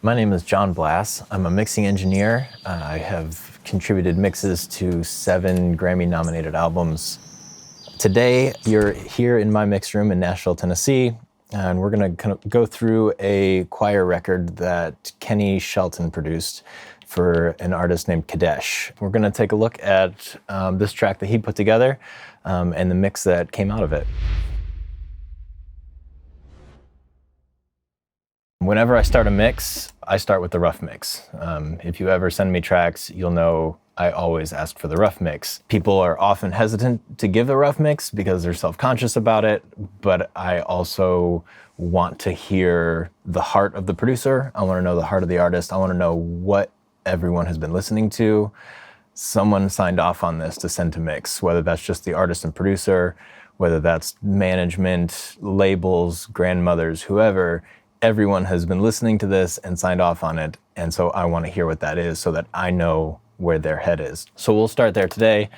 My name is Jon Blass. I'm a mixing engineer. I have contributed mixes to 7 Grammy-nominated albums. Today, you're here in my mix room in Nashville, Tennessee, and we're gonna kind of go through a choir record that Kenny Shelton produced for an artist named Kadesh. We're gonna take a look at this track that he put together and the mix that came out of it. Whenever I start a mix, I start with the rough mix. If you ever send me tracks, you'll know I always ask for the rough mix. People are often hesitant to give the rough mix because they're self-conscious about it, but I also want to hear the heart of the producer. I want to know the heart of the artist. I want to know what everyone has been listening to. Someone signed off on this to send to mix, whether that's just the artist and producer, whether that's management, labels, grandmothers, whoever. Everyone has been listening to this and signed off on it, and so I want to hear what that is so that I know where their head is. So we'll start there today,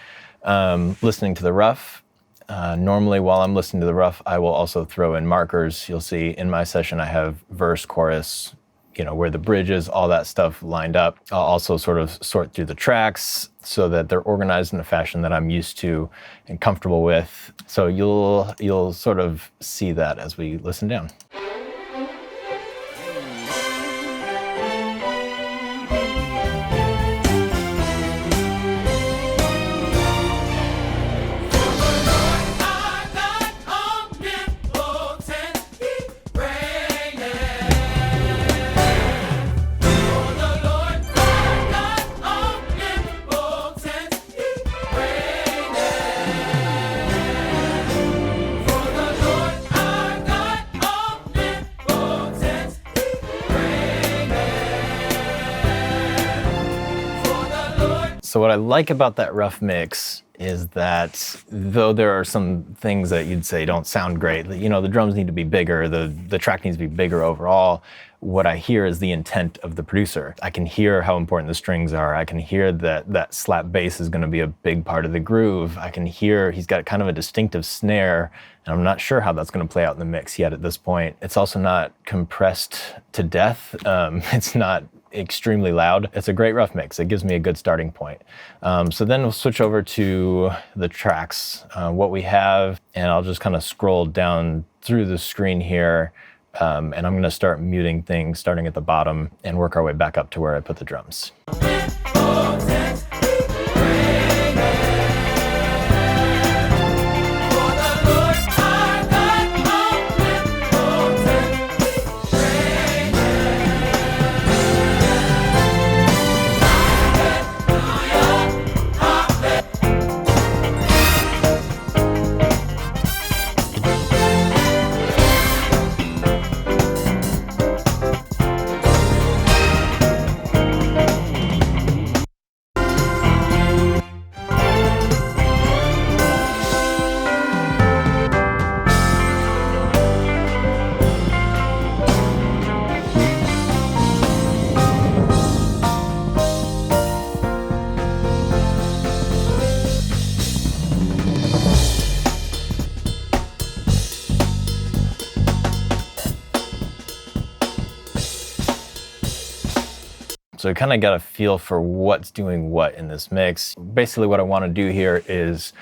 listening to the rough. Normally while I'm listening to the rough, I will also throw in markers. You'll see in my session I have verse, chorus, where the bridge is, all that stuff lined up. I'll also sort of sort through the tracks so that they're organized in a fashion that I'm used to and comfortable with. So you'll sort of see that as we listen down. So what I like about that rough mix is that though there are some things that you'd say don't sound great, the drums need to be bigger, the track needs to be bigger overall, what I hear is the intent of the producer. I can hear how important the strings are. I can hear that slap bass is gonna be a big part of the groove. I can hear he's got kind of a distinctive snare, and I'm not sure how that's gonna play out in the mix yet at this point. It's also not compressed to death. It's not extremely loud. It's a great rough mix. It gives me a good starting point. So then we'll switch over to the tracks, what we have, and I'll just kind of scroll down through the screen here, and I'm gonna start muting things starting at the bottom and work our way back up to where I put the drums. So I kind of got a feel for what's doing what in this mix. Basically what I want to do here is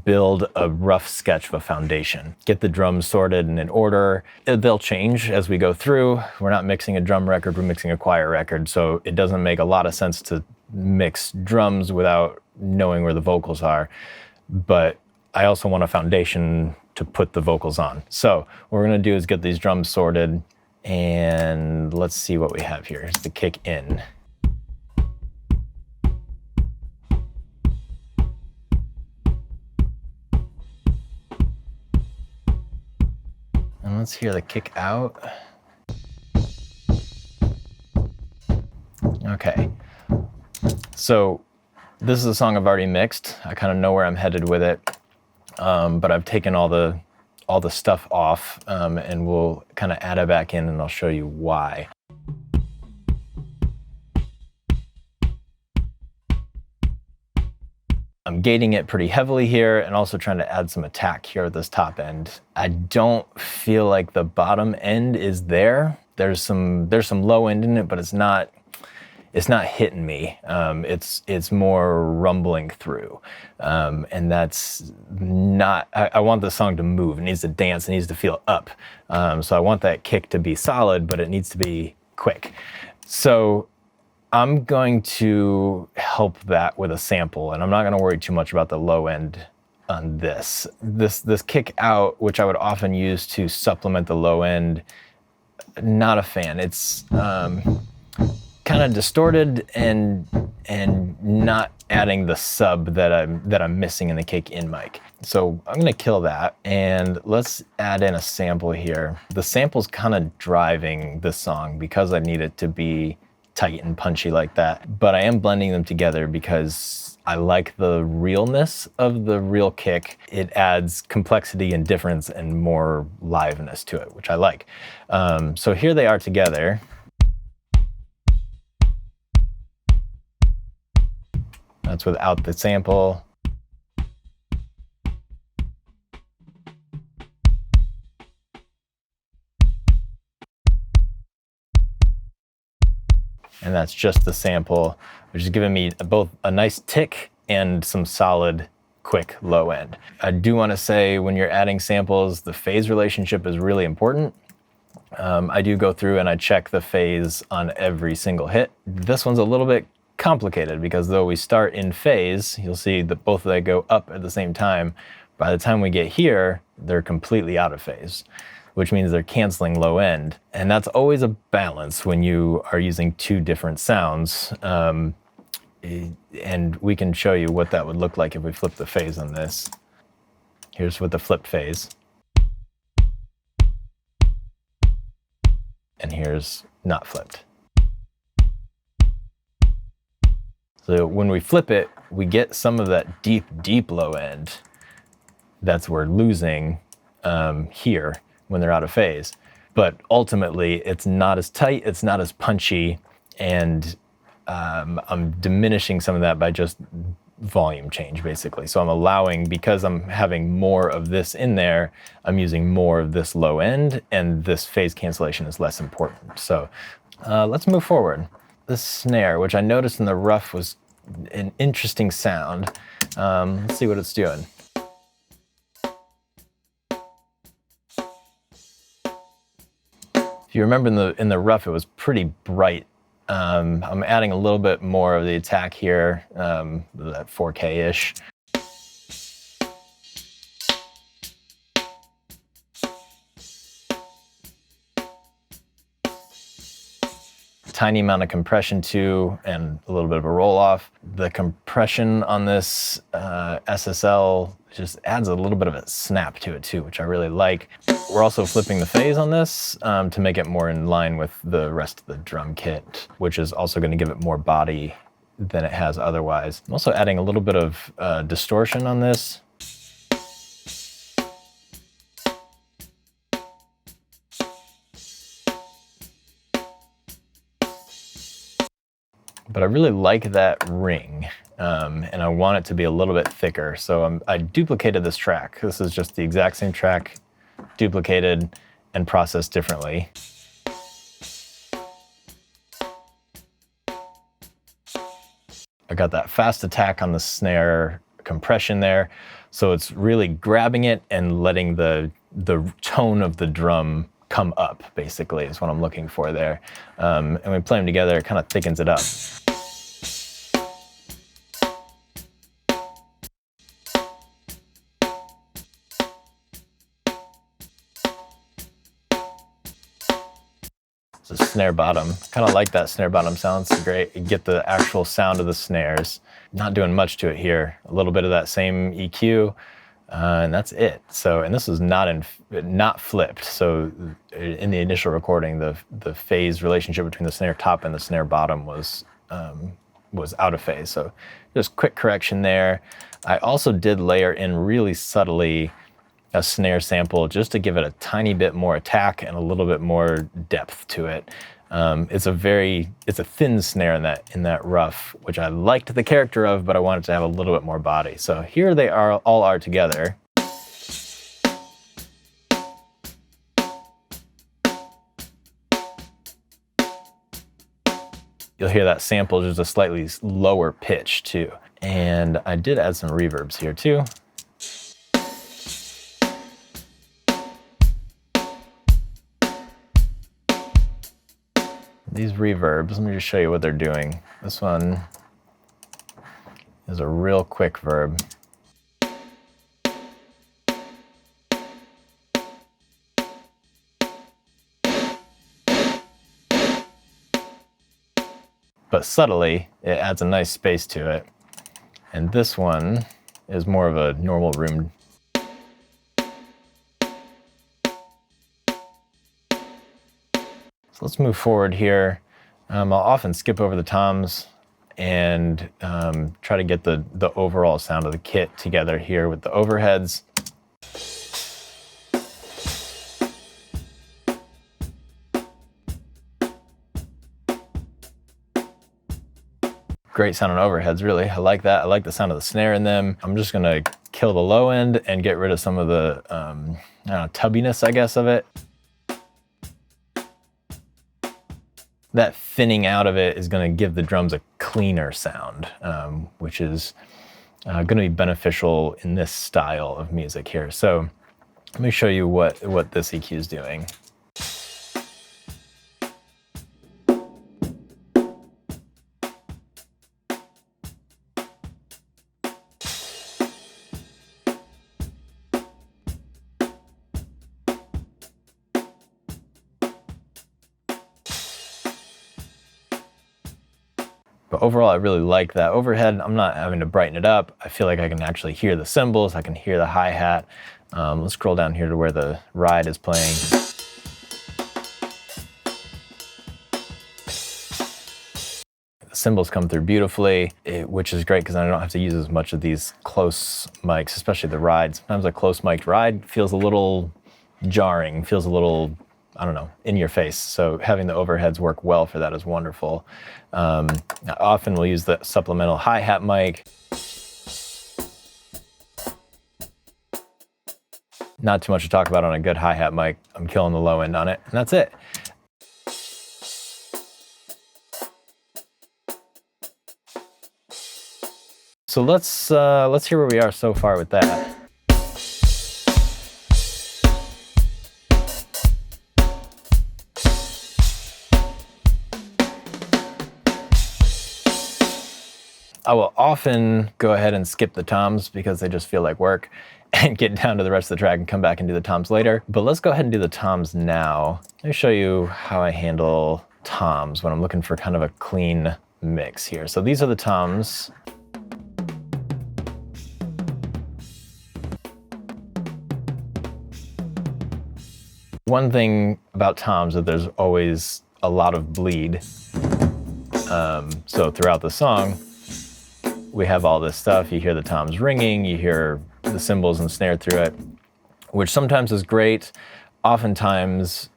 build a rough sketch of a foundation. Get the drums sorted and in order. They'll change as we go through. We're not mixing a drum record, we're mixing a choir record, so it doesn't make a lot of sense to mix drums without knowing where the vocals are. But I also want a foundation to put the vocals on. So what we're gonna do is get these drums sorted, and let's see what we have here. Here's the kick in. And let's hear the kick out. Okay, so this is a song I've already mixed. I kind of know where I'm headed with it, but I've taken all the stuff off, and we'll kind of add it back in, and I'll show you why. I'm gating it pretty heavily here and also trying to add some attack here at this top end. I don't feel like the bottom end is there. There's some low end in it, but it's not hitting me. It's more rumbling through, and that's not. I want the song to move. It needs to dance. It needs to feel up. So I want that kick to be solid, but it needs to be quick. So I'm going to help that with a sample, and I'm not going to worry too much about the low end on this. This kick out, which I would often use to supplement the low end, not a fan. It's kind of distorted and not adding the sub that I'm missing in the kick in mic. So I'm gonna kill that, and let's add in a sample here. The sample's kind of driving the song because I need it to be tight and punchy like that, but I am blending them together because I like the realness of the real kick. It adds complexity and difference and more liveness to it, which I like. So here they are together. That's without the sample. And that's just the sample, which is giving me both a nice tick and some solid, quick low end. I do want to say, when you're adding samples, the phase relationship is really important. I do go through and I check the phase on every single hit. This one's a little bit complicated because though we start in phase, you'll see that both of them go up at the same time. By the time we get here, they're completely out of phase, which means they're canceling low end. And that's always a balance when you are using two different sounds. And we can show you what that would look like if we flip the phase on this. Here's with the flipped phase. And here's not flipped. So when we flip it, we get some of that deep, deep low end that's we're losing here when they're out of phase. But ultimately, it's not as tight, it's not as punchy, and I'm diminishing some of that by just volume change, basically. So I'm allowing, because I'm having more of this in there, I'm using more of this low end, and this phase cancellation is less important. So let's move forward. The snare, which I noticed in the rough was an interesting sound. Let's see what it's doing. If you remember in the rough, it was pretty bright. I'm adding a little bit more of the attack here, that 4K-ish. Tiny amount of compression too, and a little bit of a roll off. The compression on this SSL just adds a little bit of a snap to it too, which I really like. We're also flipping the phase on this to make it more in line with the rest of the drum kit, which is also going to give it more body than it has otherwise. I'm also adding a little bit of distortion on this. But I really like that ring, and I want it to be a little bit thicker. So I duplicated this track. This is just the exact same track, duplicated and processed differently. I got that fast attack on the snare compression there. So it's really grabbing it and letting the tone of the drum come up, basically, is what I'm looking for there. And when we play them together, it kind of thickens it up. It's a snare bottom. Kind of like that snare bottom sound. It's great. You get the actual sound of the snares. Not doing much to it here. A little bit of that same EQ, and that's it. So, and this is not flipped. So in the initial recording, the phase relationship between the snare top and the snare bottom was out of phase. So just quick correction there. I also did layer in really subtly a snare sample just to give it a tiny bit more attack and a little bit more depth to it. It's a thin snare in that rough, which I liked the character of, but I wanted to have a little bit more body. So here they all are together. You'll hear that sample just a slightly lower pitch too. And I did add some reverbs here too. These reverbs, let me just show you what they're doing. This one is a real quick verb. But subtly, it adds a nice space to it. And this one is more of a normal room. So let's move forward here. I'll often skip over the toms and try to get the overall sound of the kit together here with the overheads. Great sound on overheads, really. I like that. I like the sound of the snare in them. I'm just gonna kill the low end and get rid of some of the I don't know, tubbiness, I guess, of it. That thinning out of it is gonna give the drums a cleaner sound, which is gonna be beneficial in this style of music here. So let me show you what this EQ is doing. But overall, I really like that overhead. I'm not having to brighten it up. I feel like I can actually hear the cymbals. I can hear the hi-hat. Let's scroll down here to where the ride is playing. The cymbals come through beautifully, which is great because I don't have to use as much of these close mics, especially the ride. Sometimes a close mic'd ride feels a little jarring, feels a little, I don't know, in your face. So having the overheads work well for that is wonderful. I often will use the supplemental hi-hat mic. Not too much to talk about on a good hi-hat mic. I'm killing the low end on it, and that's it. So let's hear where we are so far with that. I will often go ahead and skip the toms because they just feel like work and get down to the rest of the track and come back and do the toms later. But let's go ahead and do the toms now. Let me show you how I handle toms when I'm looking for kind of a clean mix here. So these are the toms. One thing about toms is that there's always a lot of bleed. So throughout the song, we have all this stuff. You hear the toms ringing, you hear the cymbals and snare through it, which sometimes is great. Oftentimes,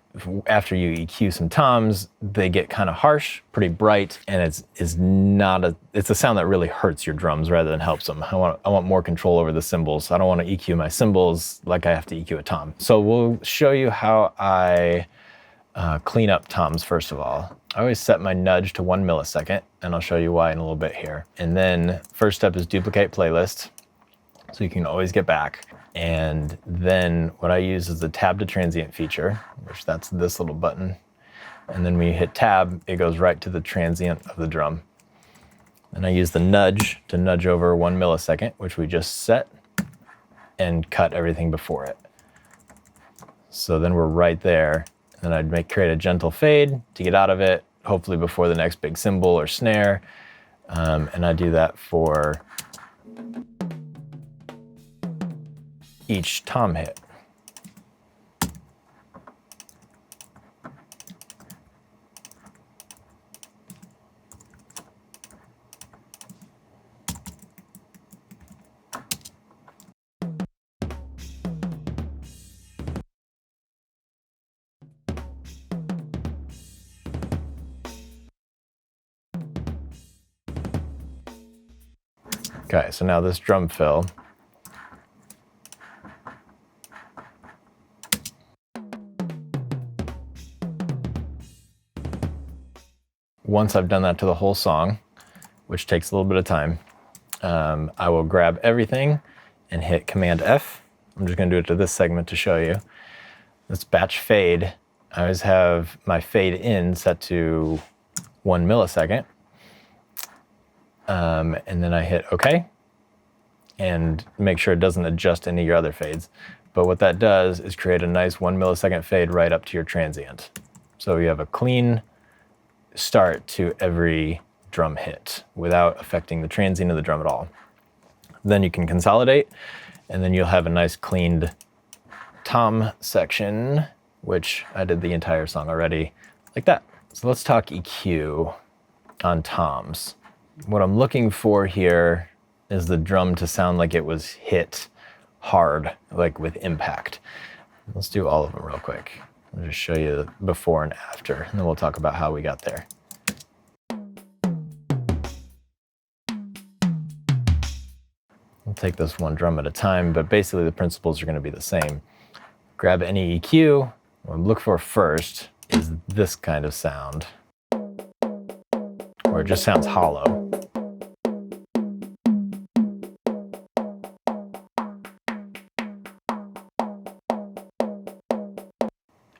after you EQ some toms, they get kind of harsh, pretty bright, and it's a sound that really hurts your drums rather than helps them. I want more control over the cymbals. I don't want to EQ my cymbals like I have to EQ a tom. So we'll show you how I clean up toms first of all. I always set my nudge to 1 millisecond, and I'll show you why in a little bit here. And then first step is duplicate playlist, so you can always get back. And then what I use is the tab to transient feature, which that's this little button. And then when you hit tab, it goes right to the transient of the drum. And I use the nudge to nudge over 1 millisecond, which we just set, and cut everything before it. So then we're right there. Then I'd create a gentle fade to get out of it, hopefully before the next big cymbal or snare. And I do that for each tom hit. Okay, so now this drum fill. once I've done that to the whole song, which takes a little bit of time, I will grab everything and hit Command F. I'm just gonna do it to this segment to show you. This batch fade, I always have my fade in set to 1 millisecond. And then I hit OK and make sure it doesn't adjust any of your other fades. But what that does is create a nice 1 millisecond fade right up to your transient. So you have a clean start to every drum hit without affecting the transient of the drum at all. Then you can consolidate, and then you'll have a nice cleaned tom section, which I did the entire song already, like that. So let's talk EQ on toms. What I'm looking for here is the drum to sound like it was hit hard, like with impact. Let's do all of them real quick. I'll just show you the before and after, and then we'll talk about how we got there. We'll take this one drum at a time, but basically the principles are going to be the same. Grab any EQ. What I'm looking for first is this kind of sound, where it just sounds hollow.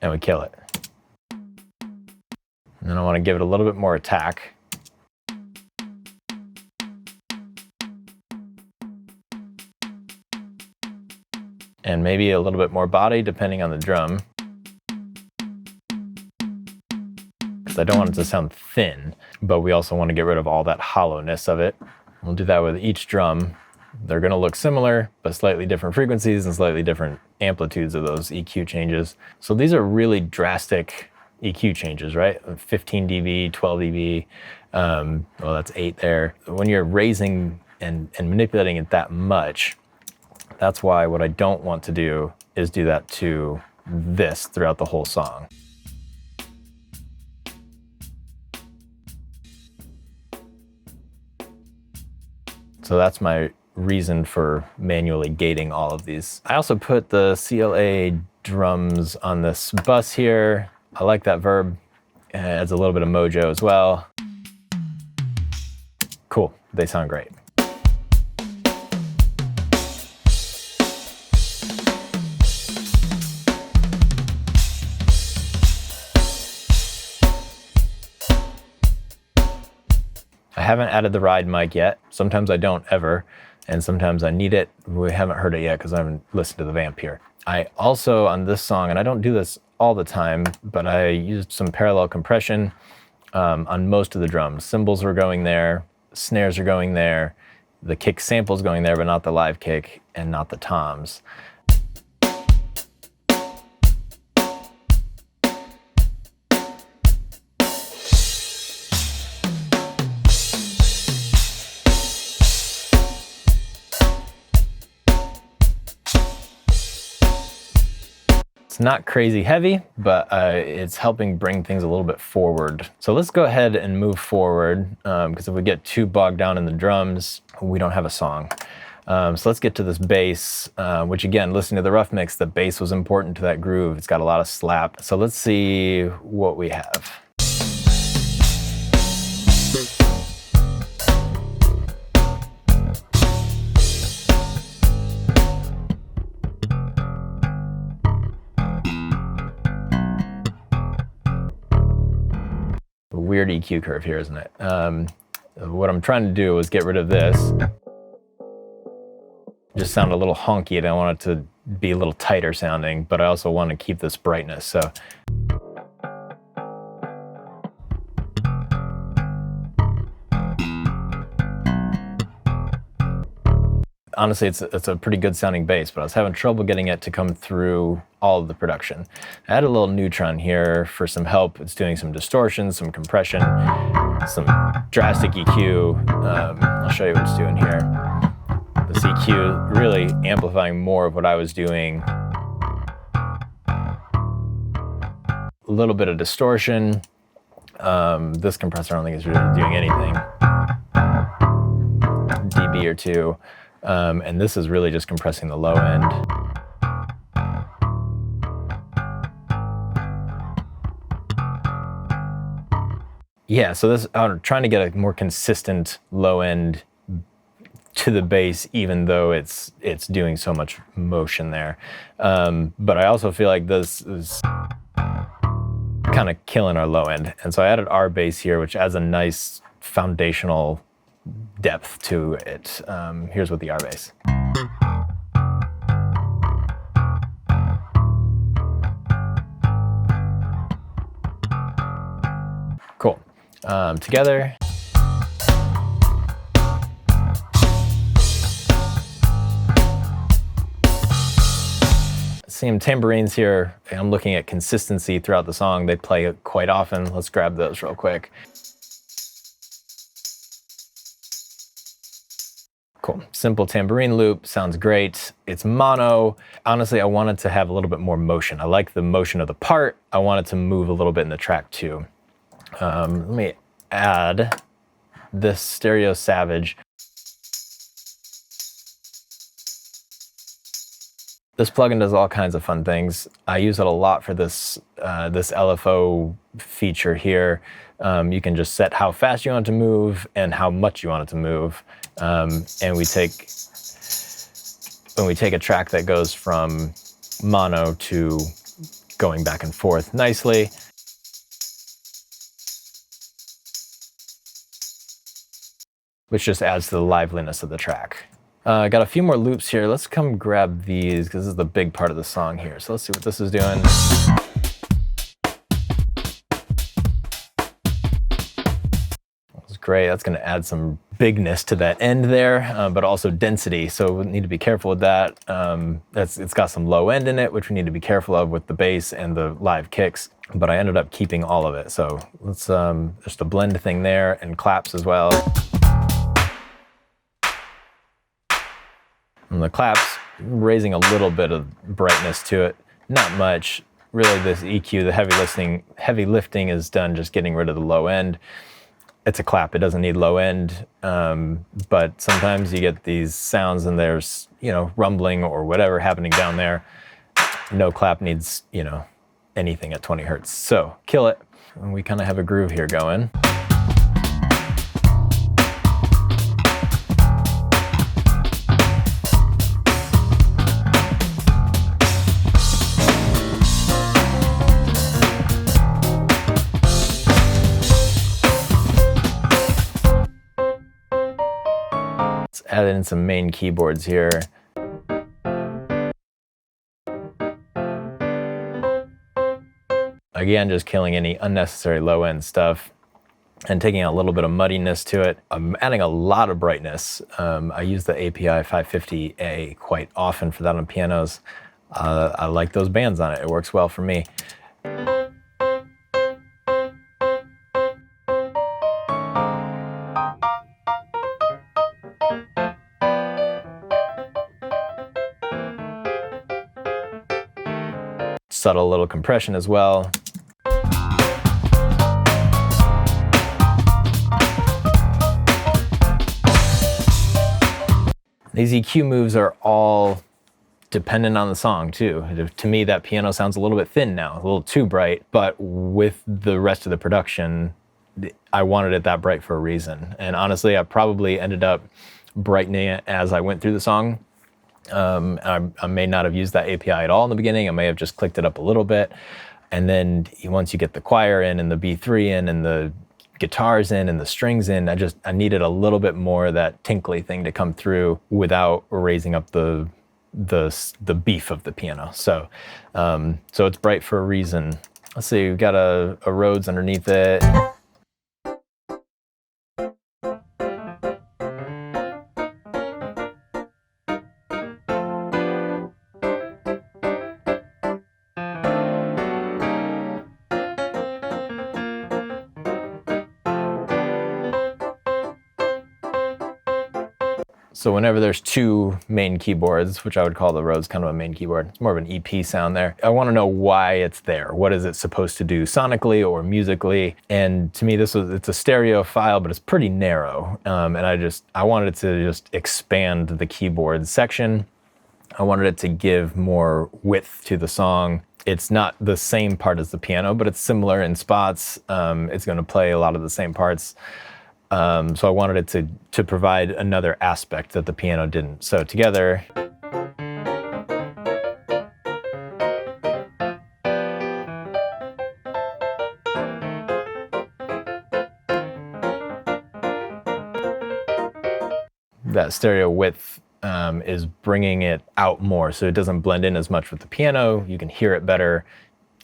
And we kill it. And then I want to give it a little bit more attack. And maybe a little bit more body depending on the drum. Because I don't want it to sound thin, but we also want to get rid of all that hollowness of it. We'll do that with each drum. They're going to look similar, but slightly different frequencies and slightly different amplitudes of those EQ changes. So these are really drastic EQ changes, right? 15 dB, 12 dB, well, that's 8 there. When you're raising and manipulating it that much, that's why what I don't want to do is do that to this throughout the whole song. So that's my reason for manually gating all of these. I also put the CLA drums on this bus here. I like that verb. It adds a little bit of mojo as well. Cool, they sound great. I haven't added the ride mic yet. Sometimes I don't ever, and sometimes I need it. We haven't heard it yet because I haven't listened to the vamp here. I also, on this song, and I don't do this all the time, but I used some parallel compression on most of the drums. Cymbals are going there, snares are going there, the kick sample's going there, but not the live kick and not the toms. Not crazy heavy, but it's helping bring things a little bit forward. So let's go ahead and move forward, because if we get too bogged down in the drums, we don't have a song. So let's get to this bass, which again, listening to the rough mix, the bass was important to that groove. It's got a lot of slap. So let's see what we have. Weird EQ curve here, isn't it? What I'm trying to do is get rid of this. Just sound a little honky, and I want it to be a little tighter sounding, but I also want to keep this brightness. So honestly, it's a pretty good sounding bass, but I was having trouble getting it to come through all of the production. I added a little neutron here for some help. It's doing some distortion, some compression, some drastic EQ. I'll show you what it's doing here. This EQ really amplifying more of what I was doing. A little bit of distortion. This compressor I don't think is really doing anything. dB or two. And this is really just compressing the low end. Yeah, so this, I'm trying to get a more consistent low end to the bass, even though it's doing so much motion there. But I also feel like this is kind of killing our low end. And so I added our bass here, which adds a nice foundational depth to it. Here's with the R bass. Cool. Together. Same tambourines here. I'm looking at consistency throughout the song. They play quite often. Let's grab those real quick. Cool. Simple tambourine loop, sounds great. It's mono. Honestly, I wanted to have a little bit more motion. I like the motion of the part. I wanted to move a little bit in the track too. Let me add this Stereo Savage. This plugin does all kinds of fun things. I use it a lot for this this LFO feature here. You can just set how fast you want it to move and how much you want it to move. And when we take a track that goes from mono to going back and forth nicely, which just adds to the liveliness of the track. I got a few more loops here. Let's come grab these because this is the big part of the song here. So let's see what this is doing. That's great. That's going to add some bigness to that end there, but also density. So we need to be careful with that. It's got some low end in it, which we need to be careful of with the bass and the live kicks. But I ended up keeping all of it. So let's just a blend thing there and claps as well. And the claps, raising a little bit of brightness to it, not much. Really, this EQ, the heavy lifting is done just getting rid of the low end. It's a clap, it doesn't need low end, but sometimes you get these sounds and there's, you know, rumbling or whatever happening down there. No clap needs, you know, anything at 20 hertz. So kill it. And we kind of have a groove here going. Add in some main keyboards here. Again, just killing any unnecessary low end stuff and taking a little bit of muddiness to it. I'm adding a lot of brightness. I use the API 550A quite often for that on pianos. I like those bands on it. It works well for me. Subtle little compression as well. These EQ moves are all dependent on the song too. To me, that piano sounds a little bit thin now, a little too bright, but with the rest of the production, I wanted it that bright for a reason. And honestly, I probably ended up brightening it as I went through the song. I may not have used that API at all in the beginning. I may have just clicked it up a little bit. And then once you get the choir in and the B3 in and the guitars in and the strings in, I needed a little bit more of that tinkly thing to come through without raising up the beef of the piano. So it's bright for a reason. Let's see, we've got a Rhodes underneath it. So whenever there's two main keyboards, which I would call the Rhodes kind of a main keyboard, it's more of an EP sound there. I want to know why it's there. What is it supposed to do sonically or musically? And to me, it's a stereo file, but it's pretty narrow. And I wanted it to just expand the keyboard section. I wanted it to give more width to the song. It's not the same part as the piano, but it's similar in spots. It's going to play a lot of the same parts. So I wanted it to provide another aspect that the piano didn't. So together, that stereo width is bringing it out more, so it doesn't blend in as much with the piano. You can hear it better.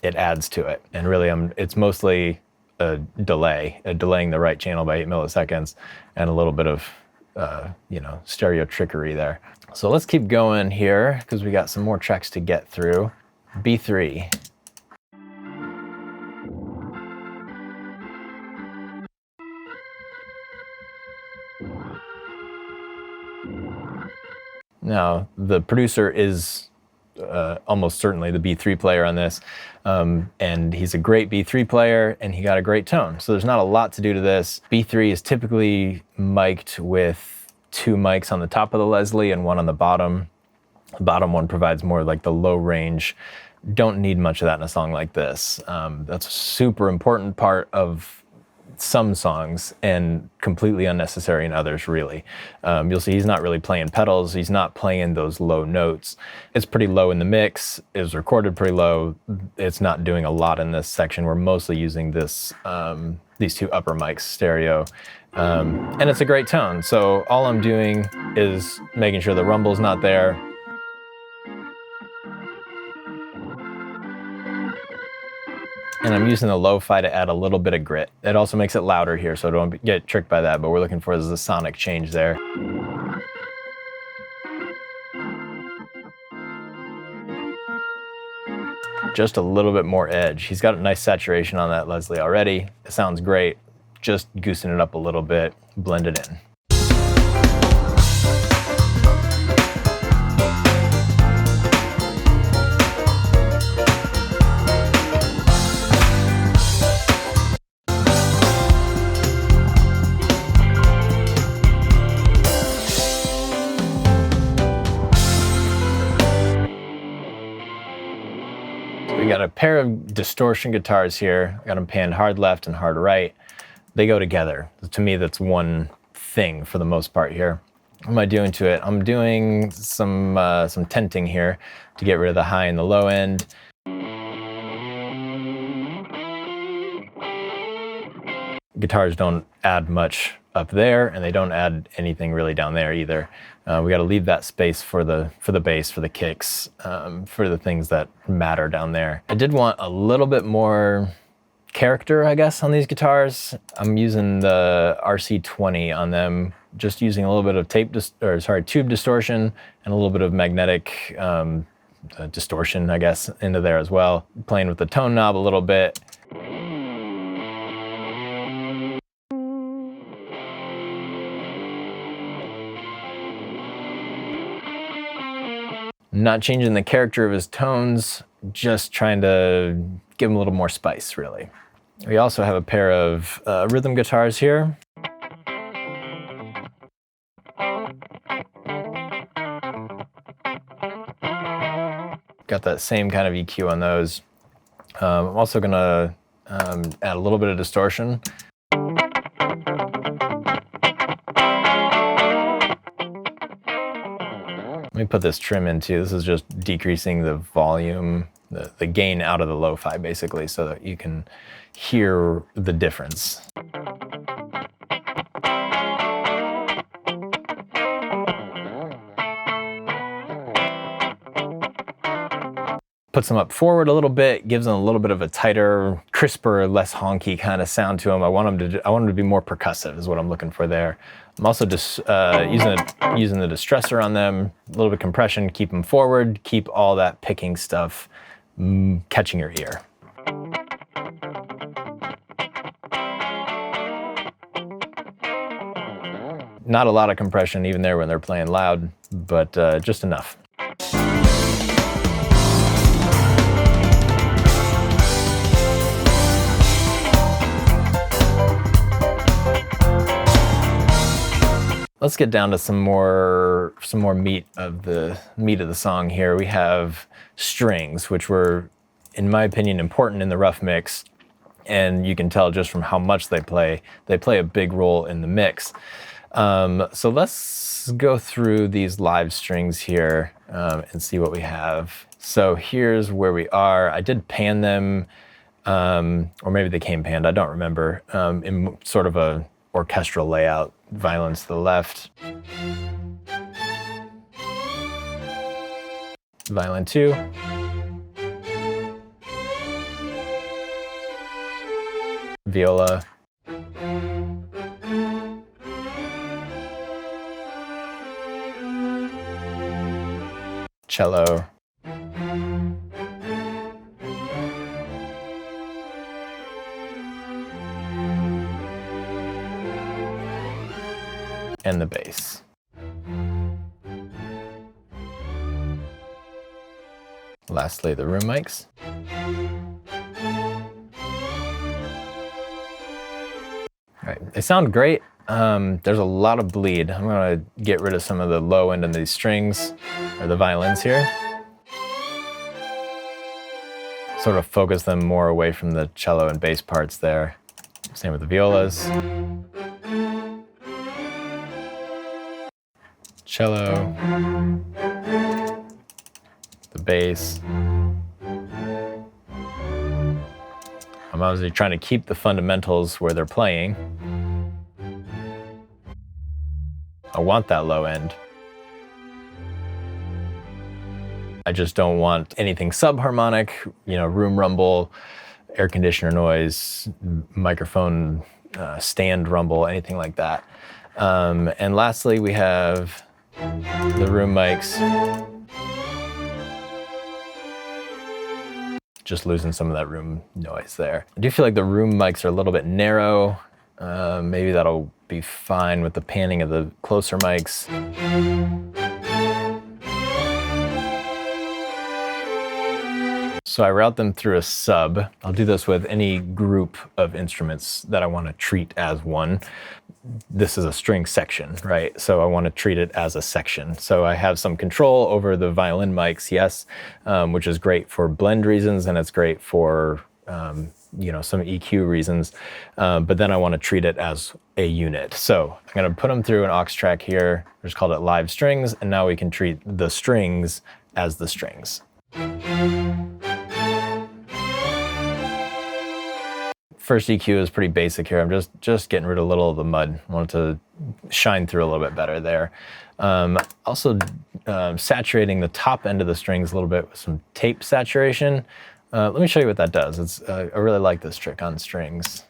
It adds to it. And really, it's mostly delaying the right channel by 8 milliseconds and a little bit of stereo trickery there. So let's keep going here because we got some more tracks to get through. B3. Now, the producer is almost certainly the B3 player on this, and he's a great B3 player, and he got a great tone. So there's not a lot to do to this. B3 is typically mic'd with 2 mics on the top of the Leslie and 1 on the bottom. The bottom one provides more like the low range. Don't need much of that in a song like this. That's a super important part of some songs and completely unnecessary in others, really. You'll see he's not really playing pedals. He's not playing those low notes. It's pretty low in the mix. It was recorded pretty low. It's not doing a lot in this section. We're mostly using this, these 2 upper mics stereo. And it's a great tone. So all I'm doing is making sure the rumble's not there. And I'm using the lo-fi to add a little bit of grit. It also makes it louder here, so don't get tricked by that, but we're looking for is a sonic change there. Just a little bit more edge. He's got a nice saturation on that Leslie already. It sounds great. Just goosing it up a little bit, blend it in. We got a pair of distortion guitars here. I got them panned hard left and hard right. They go together. To me, that's one thing for the most part here. What am I doing to it? I'm doing some tenting here to get rid of the high and the low end. Guitars don't add much up there, and they don't add anything really down there either. We got to leave that space for the bass, for the kicks, for the things that matter down there. I did want a little bit more character, I guess, on these guitars. I'm using the RC20 on them, just using a little bit of tube distortion and a little bit of magnetic distortion, I guess, into there as well. Playing with the tone knob a little bit. Not changing the character of his tones, just trying to give him a little more spice, really. We also have a pair of rhythm guitars here. Got that same kind of EQ on those. I'm also gonna add a little bit of distortion. Let me put this trim in too. This is just decreasing the volume, the gain out of the lo-fi basically, so that you can hear the difference. Puts them up forward a little bit, gives them a little bit of a tighter, crisper, less honky kind of sound to them. I want them to be more percussive is what I'm looking for there. I'm also just using the distressor on them, a little bit of compression, keep them forward, keep all that picking stuff catching your ear. Not a lot of compression even there when they're playing loud, but just enough. Let's get down to some more meat of the song here. We have strings, which were in my opinion, important in the rough mix. And you can tell just from how much they play a big role in the mix. So let's go through these live strings here and see what we have. So here's where we are. I did pan them, or maybe they came panned, I don't remember, in sort of a orchestral layout. Violins to the left. Violin 2. Viola. Cello. And the bass. Lastly, the room mics. All right, they sound great. There's a lot of bleed. I'm gonna get rid of some of the low end of these strings, or the violins here. Sort of focus them more away from the cello and bass parts there. Same with the violas. Cello. The bass. I'm obviously trying to keep the fundamentals where they're playing. I want that low end. I just don't want anything subharmonic, you know, room rumble, air conditioner noise, microphone stand rumble, anything like that. And lastly, we have the room mics. Just losing some of that room noise there. I do feel like the room mics are a little bit narrow. Maybe that'll be fine with the panning of the closer mics. So I route them through a sub. I'll do this with any group of instruments that I want to treat as one. This is a string section, right? So I want to treat it as a section. So I have some control over the violin mics, yes, which is great for blend reasons, and it's great for you know, some EQ reasons. But then I want to treat it as a unit. So I'm going to put them through an aux track here. We just called it live strings, and now we can treat the strings as the strings. First EQ is pretty basic here. I'm just getting rid of a little of the mud. I want it to shine through a little bit better there. Also saturating the top end of the strings a little bit with some tape saturation. Let me show you what that does. I really like this trick on strings.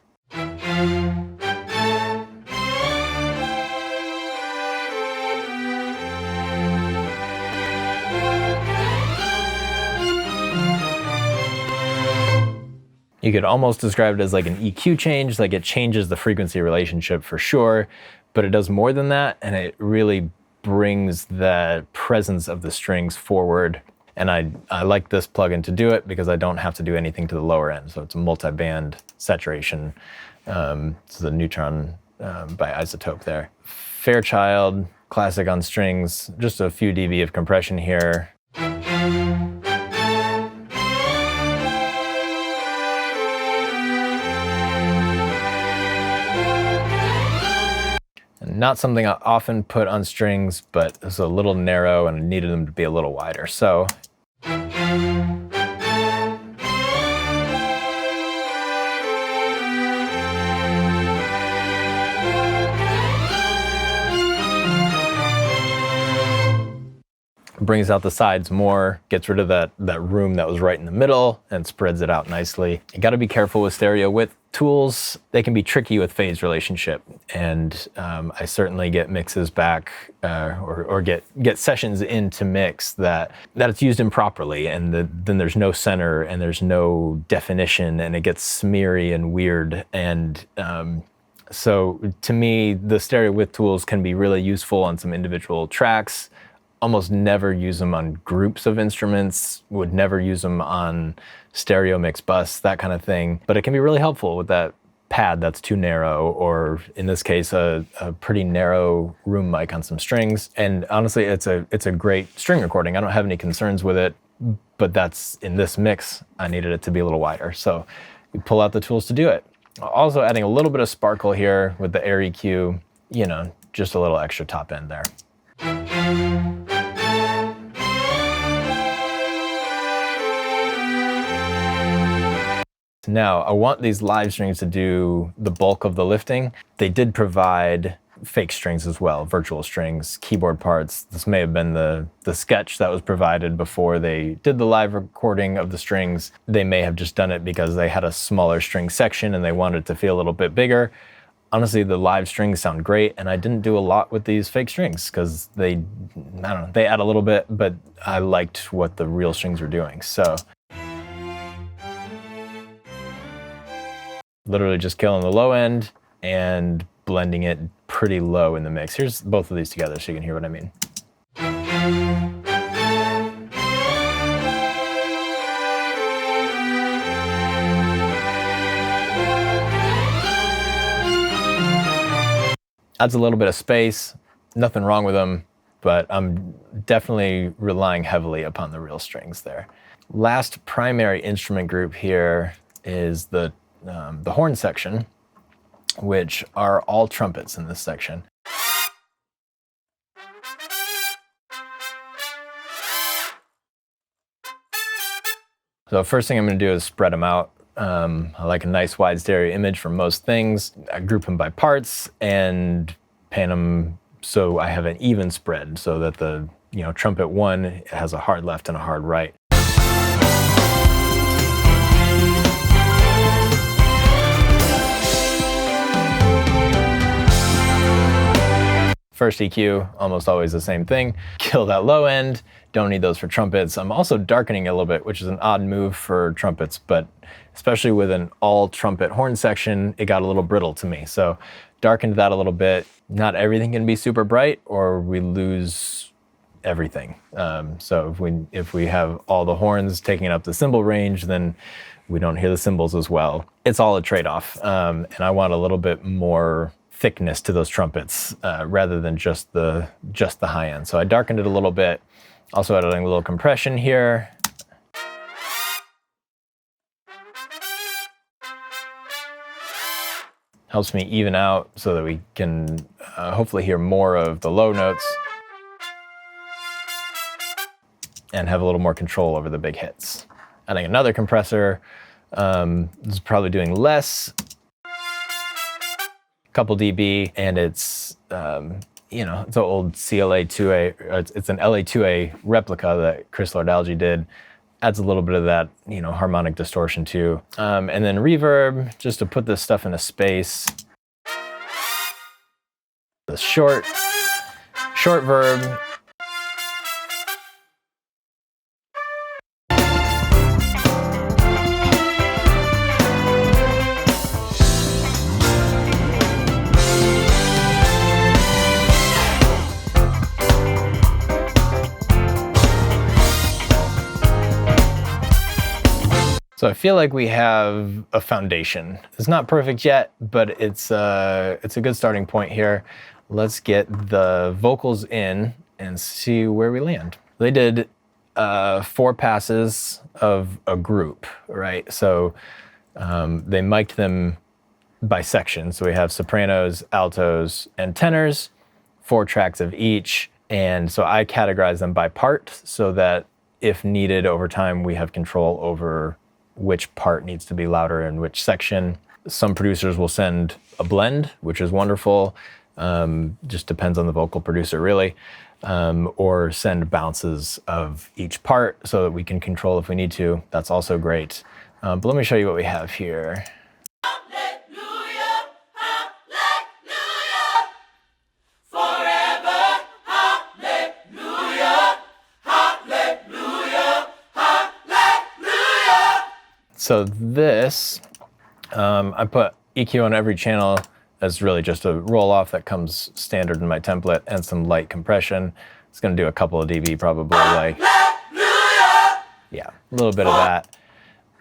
You could almost describe it as like an EQ change, like it changes the frequency relationship for sure, but it does more than that, and it really brings the presence of the strings forward. And I like this plugin to do it because I don't have to do anything to the lower end. So it's a multi-band saturation. This is a Neutron by Isotope there. Fairchild, classic on strings, just a few dB of compression here. Not something I often put on strings, but it's a little narrow and I needed them to be a little wider. So brings out the sides more, gets rid of that room that was right in the middle, and spreads it out nicely. You gotta be careful with stereo width tools. They can be tricky with phase relationship, and I certainly get mixes back or get sessions into mix that it's used improperly, and then there's no center and there's no definition, and it gets smeary and weird. And so to me, the stereo width tools can be really useful on some individual tracks. Almost never use them on groups of instruments, would never use them on stereo mix bus, that kind of thing. But it can be really helpful with that pad that's too narrow, or in this case, a pretty narrow room mic on some strings. And honestly, it's a great string recording. I don't have any concerns with it. but that's in this mix, I needed it to be a little wider. So we pull out the tools to do it. Also adding a little bit of sparkle here with the air EQ, you know, just a little extra top end there. Now, I want these live strings to do the bulk of the lifting. They did provide fake strings as well, virtual strings, keyboard parts. This may have been the sketch that was provided before they did the live recording of the strings. They may have just done it because they had a smaller string section and they wanted it to feel a little bit bigger. Honestly, the live strings sound great, and I didn't do a lot with these fake strings because they, I don't know, they add a little bit, but I liked what the real strings were doing. So literally just killing the low end and blending it pretty low in the mix. Here's both of these together so you can hear what I mean. Adds a little bit of space, nothing wrong with them, but I'm definitely relying heavily upon the real strings there. Last primary instrument group here is the horn section, which are all trumpets in this section. So first thing I'm going to do is spread them out. I like a nice wide stereo image for most things. I group them by parts and paint them so I have an even spread so that the, you know, trumpet 1 has a hard left and a hard right. First EQ, almost always the same thing. Kill that low end, don't need those for trumpets. I'm also darkening it a little bit, which is an odd move for trumpets, but especially with an all trumpet horn section, it got a little brittle to me. So darkened that a little bit. Not everything can be super bright or we lose everything. So if we have all the horns taking up the cymbal range, then we don't hear the cymbals as well. It's all a trade-off, and I want a little bit more thickness to those trumpets rather than just the high end. So I darkened it a little bit. Also adding a little compression here. Helps me even out so that we can hopefully hear more of the low notes and have a little more control over the big hits. Adding another compressor. This is probably doing less. Couple dB, and it's you know, it's an old CLA2A, it's an LA2A replica that Chris Lord-Alge did. Adds a little bit of that, you know, harmonic distortion too. And then reverb, just to put this stuff in a space. The short verb. So I feel like we have a foundation. It's not perfect yet, but it's a good starting point here. Let's get the vocals in and see where we land. They did 4 passes of a group, right? So they mic'd them by section. So we have sopranos, altos, and tenors, 4 tracks of each. And so I categorize them by part so that if needed over time, we have control over which part needs to be louder in which section. Some producers will send a blend, which is wonderful. Just depends on the vocal producer really. Or send bounces of each part so that we can control if we need to. That's also great. But let me show you what we have here. So this, I put EQ on every channel as really just a roll off that comes standard in my template and some light compression. It's gonna do a couple of dB probably, like, yeah, a little bit of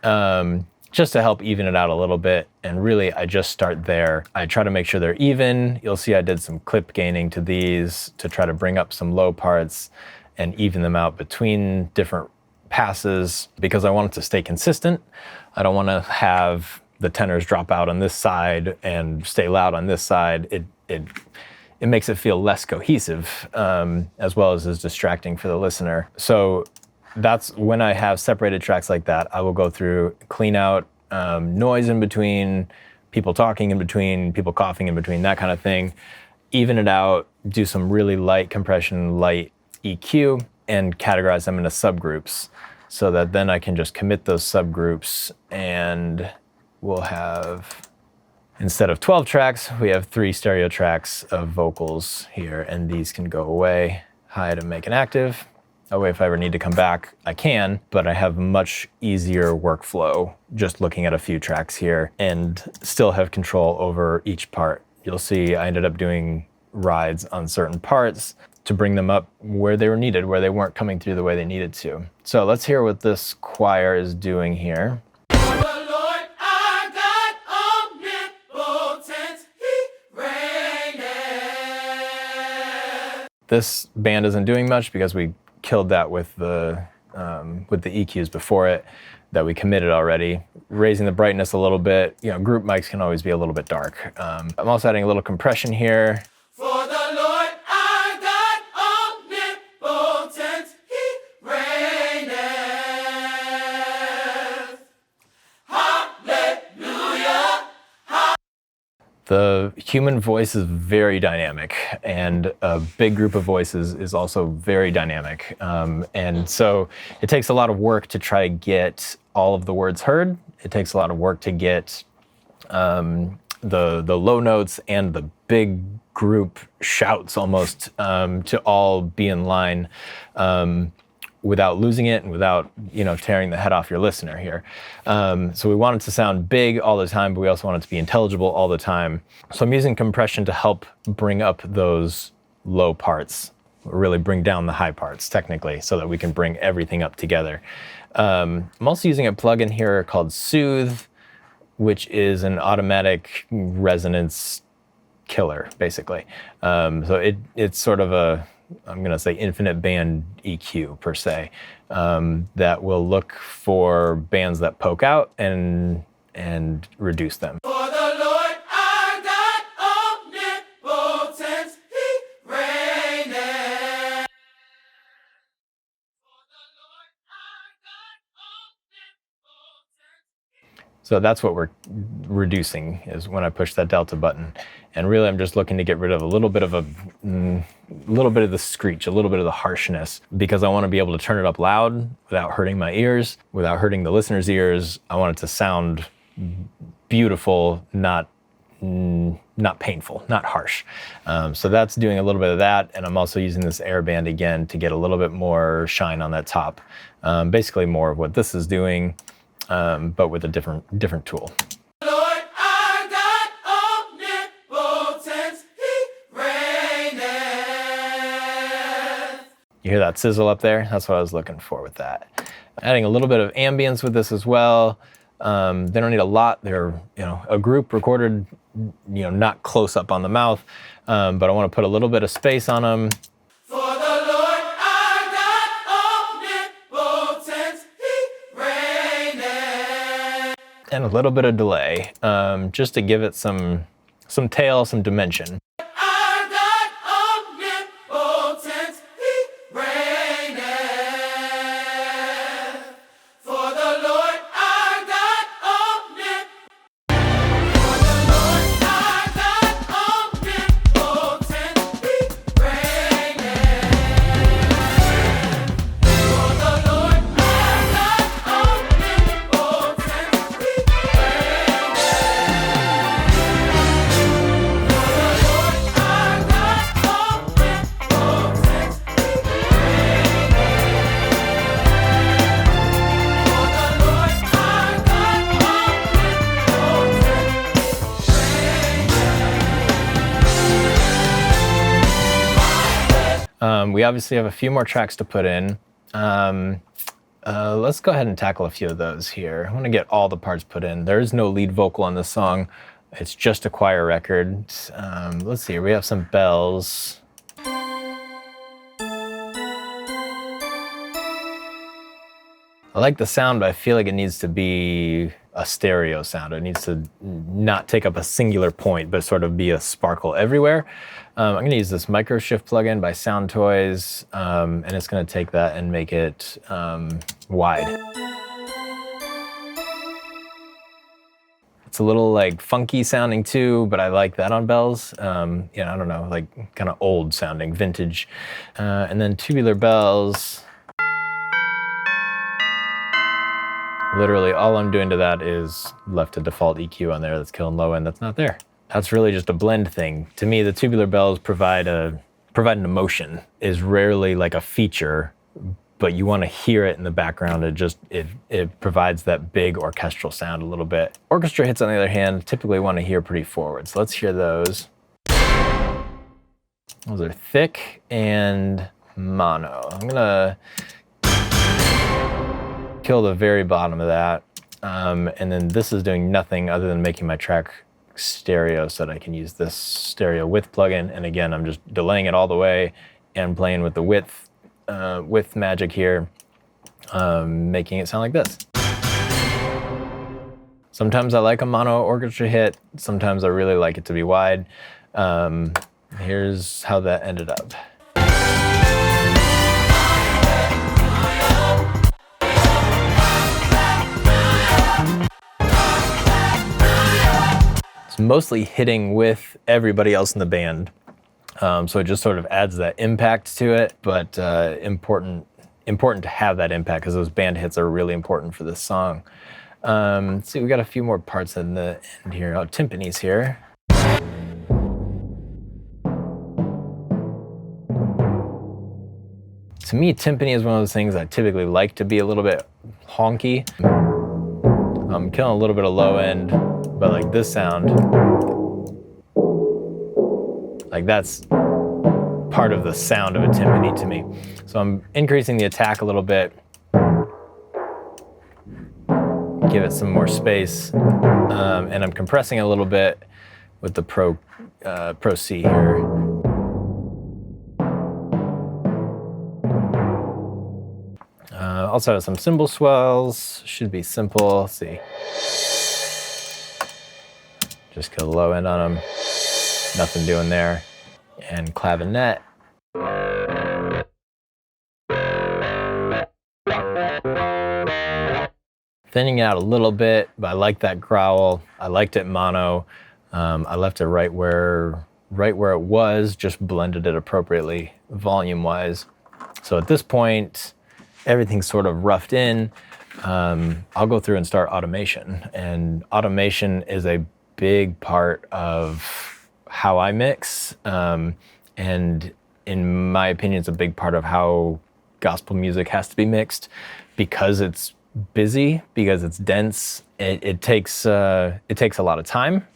that. Just to help even it out a little bit. And really I just start there. I try to make sure they're even. You'll see I did some clip gaining to these to try to bring up some low parts and even them out between different passes because I want it to stay consistent. I don't want to have the tenors drop out on this side and stay loud on this side. It makes it feel less cohesive, as well as is distracting for the listener. So that's when I have separated tracks like that, I will go through, clean out noise in between, people talking in between, people coughing in between, that kind of thing. Even it out, do some really light compression, light EQ, and categorize them into subgroups so that then I can just commit those subgroups and we'll have, instead of 12 tracks, we have 3 stereo tracks of vocals here, and these can go away, hide and make an active. That way if I ever need to come back, I can, but I have much easier workflow just looking at a few tracks here and still have control over each part. You'll see I ended up doing rides on certain parts to bring them up where they were needed, where they weren't coming through the way they needed to. So let's hear what this choir is doing here. This band isn't doing much because we killed that with the EQs before it that we committed already. Raising the brightness a little bit. You know, group mics can always be a little bit dark. I'm also adding a little compression here. For the Lord our God omnipotent, He reigneth. Hallelujah. The human voice is very dynamic, and a big group of voices is also very dynamic. And so it takes a lot of work to try to get all of the words heard. It takes a lot of work to get the low notes and the big group shouts almost to all be in line without losing it and without, you know, tearing the head off your listener here. So we want it to sound big all the time, but we also want it to be intelligible all the time. So I'm using compression to help bring up those low parts, really bring down the high parts technically, so that we can bring everything up together. I'm also using a plugin here called Soothe, which is an automatic resonance killer, basically. So it's sort of a, I'm gonna say infinite band EQ per se, that will look for bands that poke out and reduce them. For the Lord our God omnipotent, He reigneth. So that's what we're reducing, is when I push that delta button. And really I'm just looking to get rid of a little bit of the screech, a little bit of the harshness, because I want to be able to turn it up loud without hurting my ears, without hurting the listener's ears. I want it to sound beautiful, not painful, not harsh. So that's doing a little bit of that. And I'm also using this airband again to get a little bit more shine on that top. Basically more of what this is doing, but with a different tool. Lord our God omnipotent, He reigneth. You hear that sizzle up there? That's what I was looking for with that. Adding a little bit of ambience with this as well. They don't need a lot. They're, you know, a group recorded, you know, not close up on the mouth, but I want to put a little bit of space on them. For the Lord our God omnipotent, He reigneth. And a little bit of delay, just to give it some tail, some dimension. Our God omnipotent, He reigneth. For the Lord our God omnipotent. For the Lord our God omnipotent, He reigneth. For the Lord our God omnipotent, He reigneth. We obviously have a few more tracks to put in. Let's go ahead and tackle a few of those here. I want to get all the parts put in. There is no lead vocal on this song. It's just a choir record. Let's see, we have some bells. I like the sound, but I feel like it needs to be a stereo sound. It needs to not take up a singular point, but sort of be a sparkle everywhere. I'm gonna use this micro shift plugin by Sound Toys, and it's gonna take that and make it wide. It's a little like funky sounding too, but I like that on bells. Yeah, I don't know, like kind of old sounding, vintage. And then tubular bells. Literally all I'm doing to that is left a default EQ on there that's killing low end that's not there. That's really just a blend thing. To me, the tubular bells provide an emotion. Is rarely like a feature, but you want to hear it in the background. It provides that big orchestral sound a little bit. Orchestra hits, on the other hand, typically want to hear pretty forward. So let's hear those. Those are thick and mono. I'm gonna kill the very bottom of that. And then this is doing nothing other than making my track stereo so that I can use this stereo width plugin. And again, I'm just delaying it all the way and playing with the width magic here, making it sound like this. Sometimes I like a mono orchestra hit. Sometimes I really like it to be wide. Here's how that ended up. It's mostly hitting with everybody else in the band. So it just sort of adds that impact to it, but important to have that impact because those band hits are really important for this song. Let's see, we got a few more parts in the end here. Oh, timpanis here. To me, timpani is one of those things I typically like to be a little bit honky. I'm killing a little bit of low end, but like this sound, like that's part of the sound of a timpani to me. So I'm increasing the attack a little bit, give it some more space, and I'm compressing a little bit with the Pro C here. Also have some cymbal swells, should be simple. Let's see. Just kill the low end on them, nothing doing there. And clavinet. Thinning it out a little bit, but I like that growl. I liked it mono. I left it right where it was, just blended it appropriately volume-wise. So at this point, everything's sort of roughed in. I'll go through and start automation. And automation is a big part of how I mix. And in my opinion, it's a big part of how gospel music has to be mixed because it's busy, because it's dense. It takes a lot of time,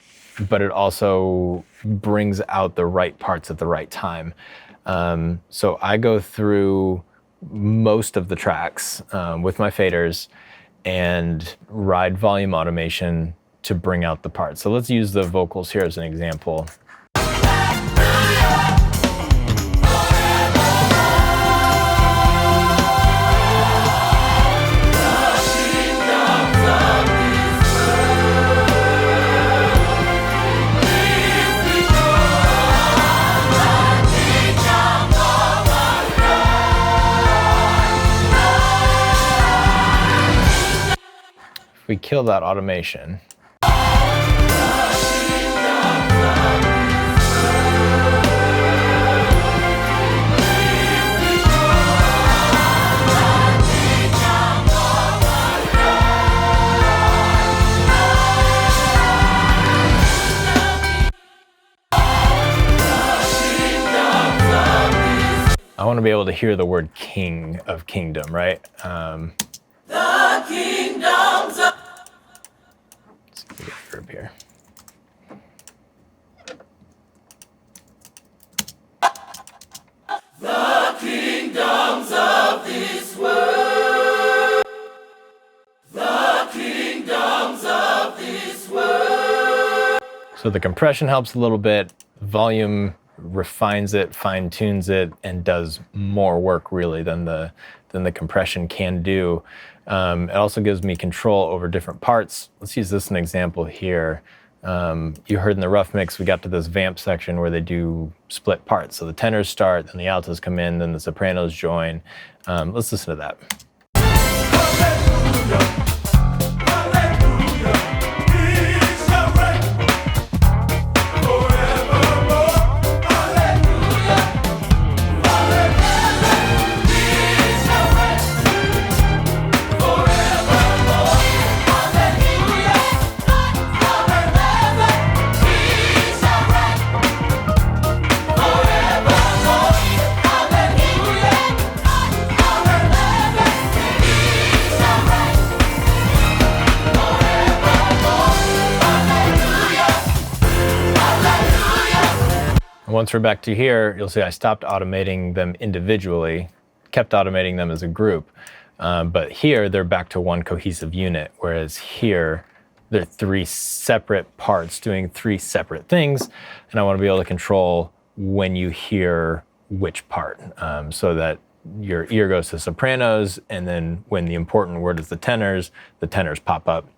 but it also brings out the right parts at the right time. So I go through most of the tracks with my faders and ride volume automation to bring out the parts. So let's use the vocals here as an example. We kill that automation. I want to be able to hear the word king of kingdom, right? The kingdoms of... Let's get a verb here. The kingdoms of this world. The kingdoms of this world. So the compression helps a little bit. Volume refines it, fine tunes it, and does more work really than the compression can do. It also gives me control over different parts. Let's use this as an example here. You heard in the rough mix, we got to this vamp section where they do split parts. So the tenors start, then the altos come in, then the sopranos join. Let's listen to that. Once we're back to here, you'll see I stopped automating them individually, kept automating them as a group. But here, they're back to one cohesive unit, whereas here, they're three separate parts doing three separate things. And I want to be able to control when you hear which part, so that your ear goes to sopranos, and then when the important word is the tenors pop up.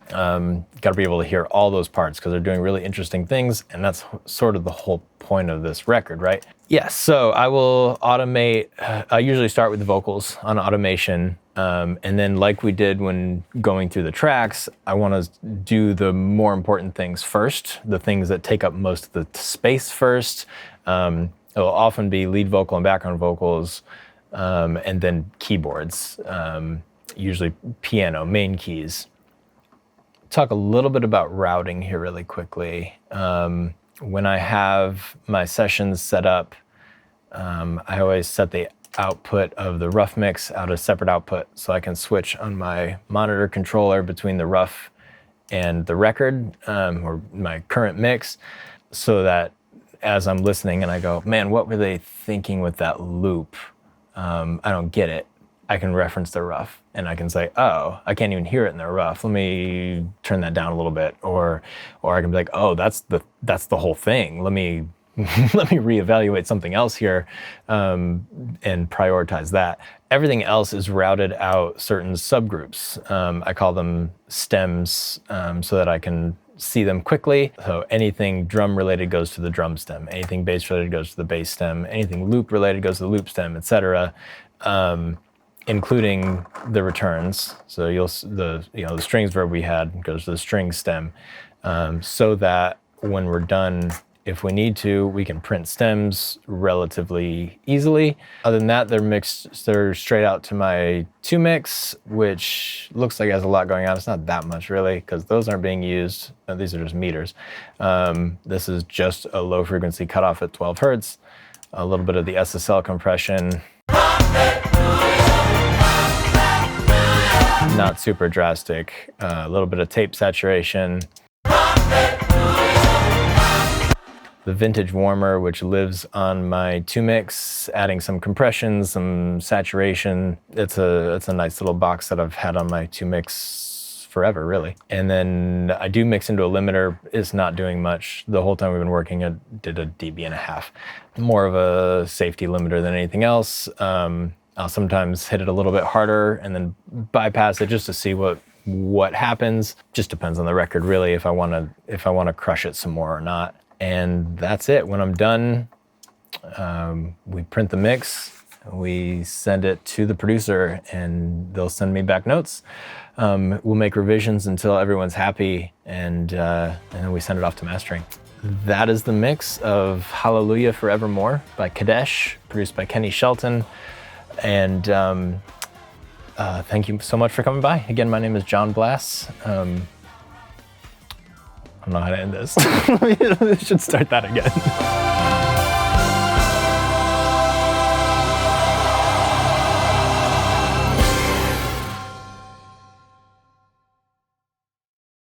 Got to be able to hear all those parts because they're doing really interesting things, and that's sort of the whole point of this record, right? Yeah, so I will automate. I usually start with the vocals on automation, and then like we did when going through the tracks, I want to do the more important things first, the things that take up most of the space first. It will often be lead vocal and background vocals, and then keyboards, usually piano, main keys. Talk a little bit about routing here really quickly. When I have my sessions set up, I always set the output of the rough mix out a separate output so I can switch on my monitor controller between the rough and the record, or my current mix, so that as I'm listening and I go, man, what were they thinking with that loop? I don't get it. I can reference the rough and I can say, oh, I can't even hear it in the rough. Let me turn that down a little bit. Or I can be like, oh, that's the whole thing. Let me reevaluate something else here, and prioritize that. Everything else is routed out certain subgroups. I call them stems, so that I can see them quickly. So anything drum related goes to the drum stem. Anything bass related goes to the bass stem. Anything loop related goes to the loop stem, etc. Including the returns. So the strings verb we had goes to the string stem, so that when we're done, if we need to, we can print stems relatively easily. Other than that, they're straight out to my 2-mix, which looks like it has a lot going on. It's not that much really, because those aren't being used. These are just meters. This is just a low frequency cutoff at 12 Hertz, a little bit of the SSL compression. Not super drastic, a little bit of tape saturation. The vintage warmer, which lives on my 2-mix, adding some compression, some saturation. It's a nice little box that I've had on my 2-mix forever, really. And then I do mix into a limiter. It's not doing much. The whole time we've been working, I did a dB.5. More of a safety limiter than anything else. I'll sometimes hit it a little bit harder and then bypass it just to see what happens. Just depends on the record, really, if I want to crush it some more or not. And that's it. When I'm done, we print the mix, we send it to the producer, and they'll send me back notes. We'll make revisions until everyone's happy, and then we send it off to mastering. That is the mix of Hallelujah Forevermore by Kadesh, produced by Kenny Shelton. And thank you so much for coming by. Again, my name is Jon Blass. I don't know how to end this. We should start that again.